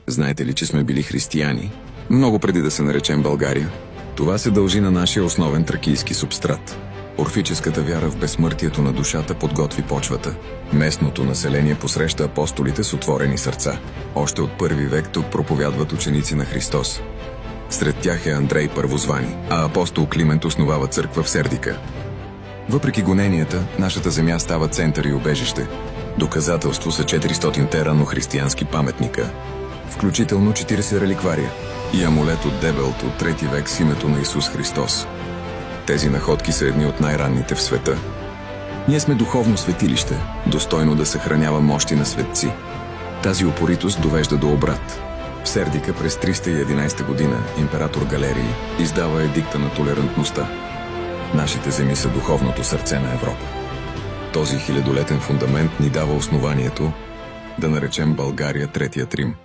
Знаете ли, че сме били християни? Много преди да се наречем България. Това се дължи на нашия основен тракийски субстрат. Орфическата вяра в безсмъртието на душата подготви почвата. Местното население посреща апостолите с отворени сърца. Още от първи век тук проповядват ученици на Христос. Сред тях е Андрей Първозвани, а апостол Климент основава църква в Сердика. Въпреки гоненията, нашата земя става център и убежище. Доказателство са 400-те ранохристиянски паметника, включително 40 реликвария и амулет от дебелт от 3 век с името на Исус Христос. Тези находки са едни от най-ранните в света. Ние сме духовно светилище, достойно да съхранява мощи на светци. Тази упоритост довежда до обрат. В Сердика през 311 година император Галерий издава едикта на толерантността. Нашите земи са духовното сърце на Европа. Този хилядолетен фундамент ни дава основанието да наречем България Третият Рим.